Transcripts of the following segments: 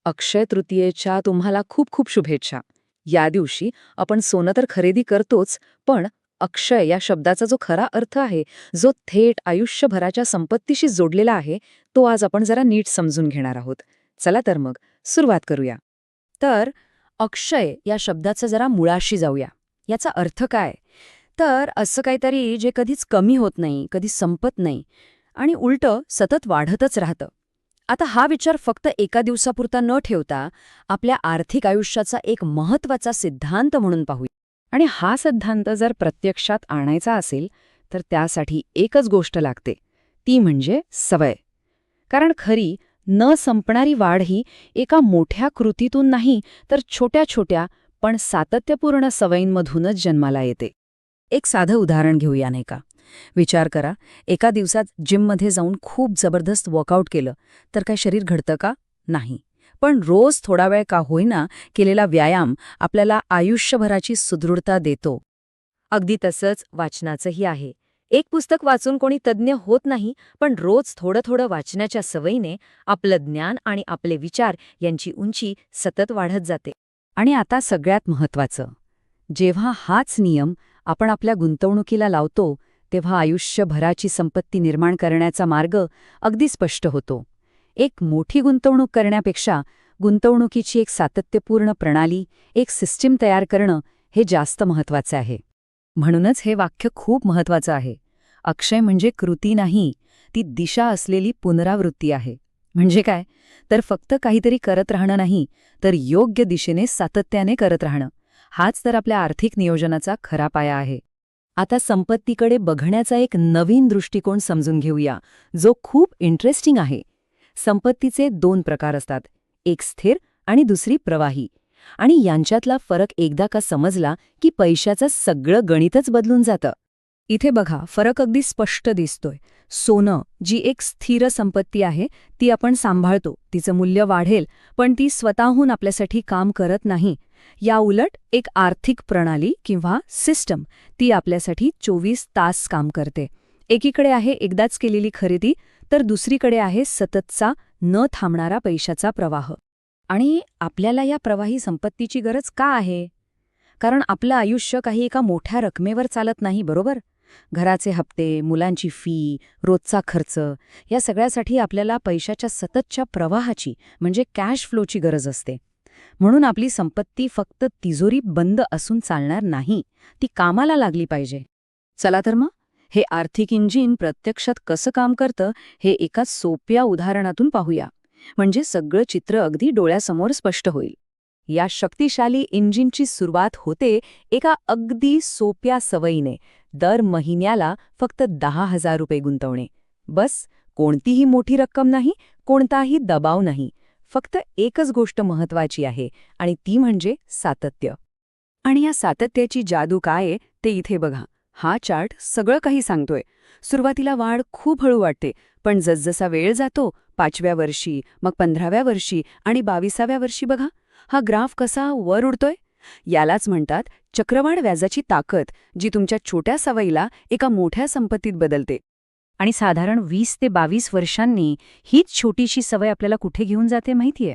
अक्षय तृतीयेच्या तुम्हाला खूप खूप शुभेच्छा. या दिवशी आपण सोनं तर खरेदी करतोच, पण अक्षय या शब्दाचा जो खरा अर्थ आहे, जो थेट आयुष्यभराच्या संपत्तीशी जोडलेला आहे, तो आज आपण जरा नीट समजून घेणार आहोत. चला तर मग सुरुवात करूया. तर अक्षय या शब्दाचं जरा मुळाशी जाऊया. याचा अर्थ काय? तर असं काहीतरी जे कधीच कमी होत नाही, कधी संपत नाही आणि उलटं सतत वाढतच राहतं. आता हा विचार फक्त एका दिवसापुरता न ठेवता आपल्या आर्थिक आयुष्याचा एक महत्त्वाचा सिद्धांत म्हणून पाहूया. आणि हा सिद्धांत जर प्रत्यक्षात आणायचा असेल तर त्यासाठी एकच गोष्ट लागते, ती म्हणजे सवय. कारण खरी न संपणारी वाढ ही एका मोठ्या कृतीतून नाही, तर छोट्या छोट्या पण सातत्यपूर्ण सवयींमधूनच जन्माला येते. एक साधं उदाहरण घेऊया नाही का. विचार करा, एका दिवसात जिममध्ये जाऊन खूप जबरदस्त वर्कआउट केलं तर काय शरीर घडतं का? नाही. पण रोज थोडा वेळ का होईना केलेला व्यायाम आपल्याला आयुष्यभराची सुदृढता देतो. अगदी तसंच वाचनाचंही आहे. एक पुस्तक वाचून कोणी तज्ज्ञ होत नाही, पण रोज थोडं थोडं वाचण्याच्या सवयीने आपलं ज्ञान आणि आपले विचार यांची उंची सतत वाढत जाते. आणि आता सगळ्यात महत्त्वाचं, जेव्हा हाच नियम आपण आपल्या गुंतवणुकीला लावतो तेव्हा आयुष्यभराची संपत्ती निर्माण करण्याचा मार्ग अगदी स्पष्ट होतो. एक मोठी गुंतवणूक करण्यापेक्षा गुंतवणुकीची एक सातत्यपूर्ण प्रणाली, एक सिस्टीम तयार करणं हे जास्त महत्त्वाचं आहे. म्हणूनच हे वाक्य खूप महत्त्वाचं आहे. अक्षय म्हणजे कृती नाही, ती दिशा असलेली पुनरावृत्ती आहे. म्हणजे काय? तर फक्त काहीतरी करत राहणं नाही, तर योग्य दिशेने सातत्याने करत राहणं. हाच तर आपल्या आर्थिक नियोजनाचा खरा पाया आहे. आता संपत्तीकडे बघण्याचा एक नवीन दृष्टिकोन समजून घेऊया, जो खूप इंटरेस्टिंग आहे. संपत्तीचे दोन प्रकार असतात, एक स्थिर आणि दुसरी प्रवाही. आणि यांच्यातला फरक एकदा का समजला की पैशाचं सगळं गणितच बदलून जातं. इथे बघा, फरक अगदी स्पष्ट दिसतोय. सोनं, जी एक स्थिर संपत्ती आहे, ती आपण सांभाळतो, तिचं मूल्य वाढेल, पण ती स्वतःहून आपल्यासाठी काम करत नाही. या उलट एक आर्थिक प्रणाली किंवा सिस्टम, ती आपल्यासाठी 24 तास काम करते. एकीकडे आहे एकदाच केलेली खरेदी, तर दुसरीकडे आहे सततचा न थांबणारा पैशाचा प्रवाह. आणि आपल्याला या प्रवाही संपत्तीची गरज का आहे? कारण आपलं आयुष्य काही एका मोठ्या रकमेवर चालत नाही, बरोबर? घराचे हप्ते, मुलांची फी, रोजचा खर्च, या सगळ्यासाठी आपल्याला पैशाच्या सततच्या प्रवाहाची म्हणजे कॅश फ्लोची गरज असते. म्हणून आपली संपत्ती फक्त तिजोरी बंद असून चालणार नाही, ती कामाला लागली पाहिजे. चला तर मग, हे आर्थिक इंजिन प्रत्यक्षात कसं काम करतं हे एका सोप्या उदाहरणातून पाहूया. म्हणजे सगळं चित्र अगदी डोळ्यासमोर स्पष्ट होईल. या शक्तिशाली इंजिनची सुरुवात होते एका अगदी सोप्या सवयीने, दर महिन्याला फक्त 10,000 रुपये गुंतवणे. बस, कोणतीही मोठी रक्कम नाही, कोणताही दबाव नाही. फक्त एकच गोष्ट महत्वाची आहे, आणि ती म्हणजे सातत्य. आणि या सातत्याची जादू काय आहे ते इथे बघा. हा चार्ट सगळं काही सांगतोय. सुरुवातीला वाढ खूप हळू वाटते, पण जसजसा वेळ जातो, 5व्या वर्षी, मग 15व्या वर्षी आणि 22व्या वर्षी बघा, हा ग्राफ कसा वर उडतोय. यालाच म्हणतात चक्रवाढ व्याजाची ताकद, जी तुमच्या छोट्या सवयीला एका मोठ्या संपत्तीत बदलते. आणि साधारण 20 ते 22 वर्षांनी हीच छोटीशी सवय आपल्याला कुठे घेऊन जाते माहितीये?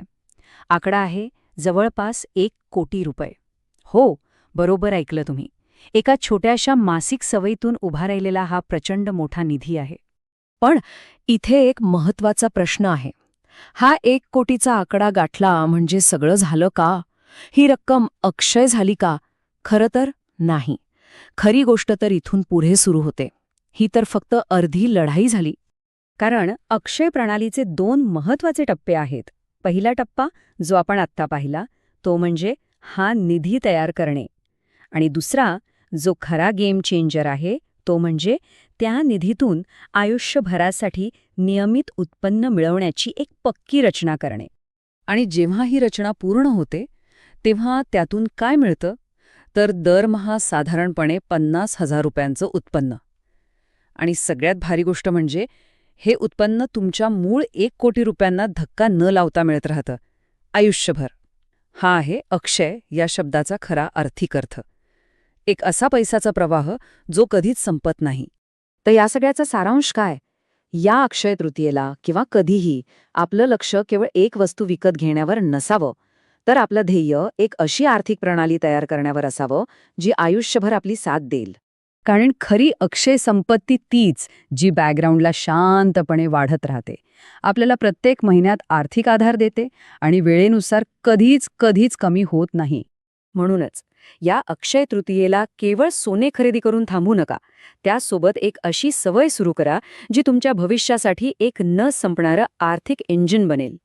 आकडा आहे जवळपास 1 कोटी रुपये. हो, बरोबर ऐकलं तुम्ही. एका छोट्याशा मासिक सवयीतून उभा राहिलेला हा प्रचंड मोठा निधी आहे. पण इथे एक महत्त्वाचा प्रश्न आहे. हा 1 कोटीचा आकडा गाठला म्हणजे सगळं झालं का? ही रक्कम अक्षय झाली का? खरं तर नाही. खरी गोष्ट तर इथून पुढे सुरू होते. ही तर फक्त अर्धी लढाई झाली. कारण अक्षय प्रणालीचे 2 महत्त्वाचे टप्पे आहेत. पहिला टप्पा, जो आपण आत्ता पाहिला, तो म्हणजे हा निधी तयार करणे. आणि दुसरा, जो खरा गेम चेंजर आहे, तो म्हणजे त्या निधीतून आयुष्यभरासाठी नियमित उत्पन्न मिळवण्याची एक पक्की रचना करणे. आणि जेव्हा ही रचना पूर्ण होते, तेव्हा त्यातून काय मिळतं? तर दरमहा साधारणपणे 50,000 रुपयांचं उत्पन्न. आणि सगळ्यात भारी गोष्ट म्हणजे हे उत्पन्न तुमच्या मूळ 1 कोटी रुपयांना धक्का न लावता मिळत राहतं, आयुष्यभर. हा आहे अक्षय या शब्दाचा खरा आर्थिक अर्थ. एक असा पैसाचा प्रवाह जो कधीच संपत नाही. तर या सगळ्याचा सारांश काय? या अक्षय तृतीयेला किंवा कधीही आपलं लक्ष केवळ एक वस्तू विकत घेण्यावर नसावं, तर आपलं ध्येय एक अशी आर्थिक प्रणाली तयार करण्यावर असावं जी आयुष्यभर आपली साथ देईल. कारण खरी अक्षय संपत्ती तीच जी बॅकग्राऊंडला शांतपणे वाढत राहते, आपल्याला प्रत्येक महिन्यात आर्थिक आधार देते आणि वेळेनुसार कधीच कधीच कमी होत नाही. म्हणूनच या अक्षय तृतीयेला केवळ सोने खरेदी करून थांबू नका. त्यासोबत एक अशी सवय सुरू करा जी तुमच्या भविष्यासाठी एक न संपणारं आर्थिक इंजिन बनेल.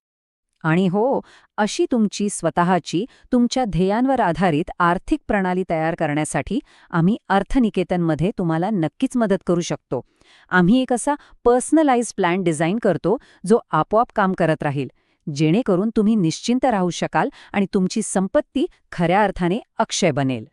आणि हो, अशी तुमची स्वतःची तुमच्या ध्येयांवर आधारित आर्थिक प्रणाली तयार करण्यासाठी आम्ही अर्थनिकेतनमध्ये तुम्हाला नक्कीच मदत करू शकतो. आम्ही एक असा पर्सनलाइज्ड प्लॅन डिझाईन करतो जो आपोआप काम करत राहील, जेणेकरून तुम्ही निश्चिंत राहू शकाल आणि तुमची संपत्ती खऱ्या अर्थाने अक्षय बनेल.